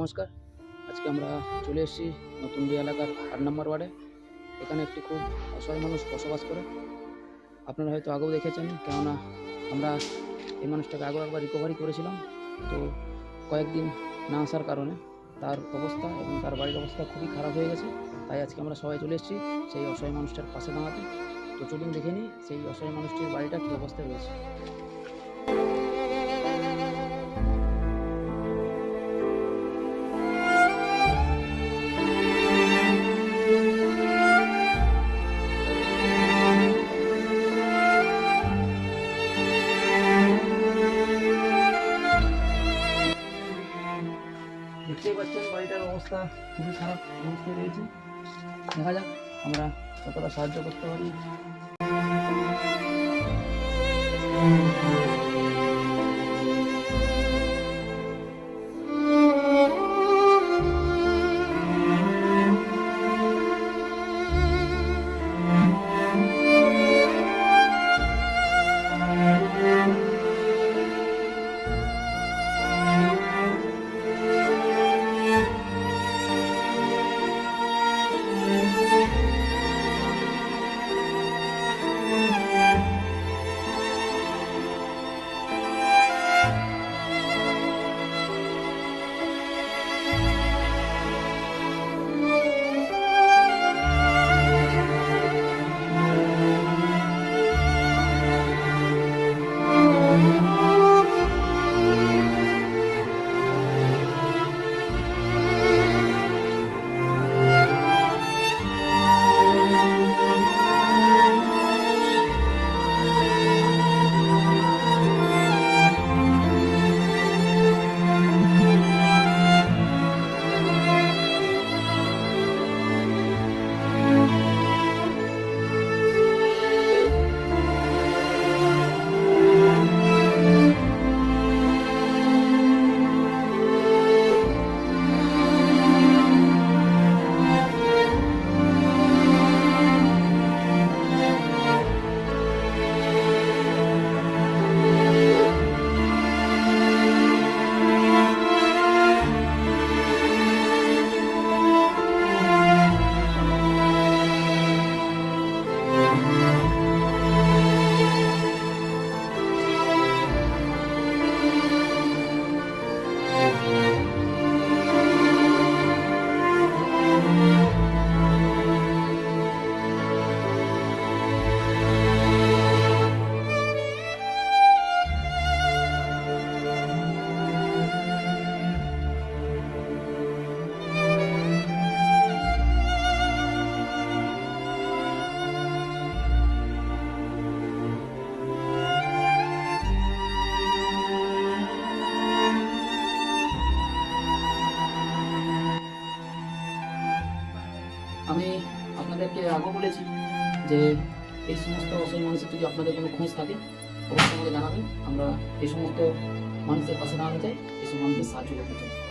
নমস্কার। আজকে আমরা চলে এসেছি নতুনডি এলাকার 8 নম্বর ওয়ার্ডে। এখানে একটি খুব অসহায় মানুষ বসবাস করে। আপনারা হয়তো আগেও দেখেছেন, কেননা আমরা এই মানুষটাকে আগেও একবার রিকভারি করেছিলাম। তো কয়েকদিন না আসার কারণে তার অবস্থা এবং তার বাড়ির অবস্থা খুবই খারাপ হয়ে গেছে। তাই আজকে আমরা সবাই চলে এসেছি সেই অসহায় মানুষটার পাশে দাঁড়াতে। তো চলুন দেখে নিই সেই অসহায় মানুষটির বাড়িটা কী অবস্থায় রয়েছে। দেখতেই পাচ্ছেন বাড়িটার অবস্থা খুবই খারাপ অবস্থায় রয়েছে। দেখা যাক আমরা কতটা সাহায্য করতে পারি। আমি আপনাদেরকে আগেও বলেছি যে এই সমস্ত অসহায় মানুষের যদি আপনাদের কোনো খোঁজ থাকে অবশ্যই আমাকে জানাবেন। আমরা এই সমস্ত মানুষের পাশে দাঁড়াতে চাই, এই সব মানুষের সাহায্য করতে চাই।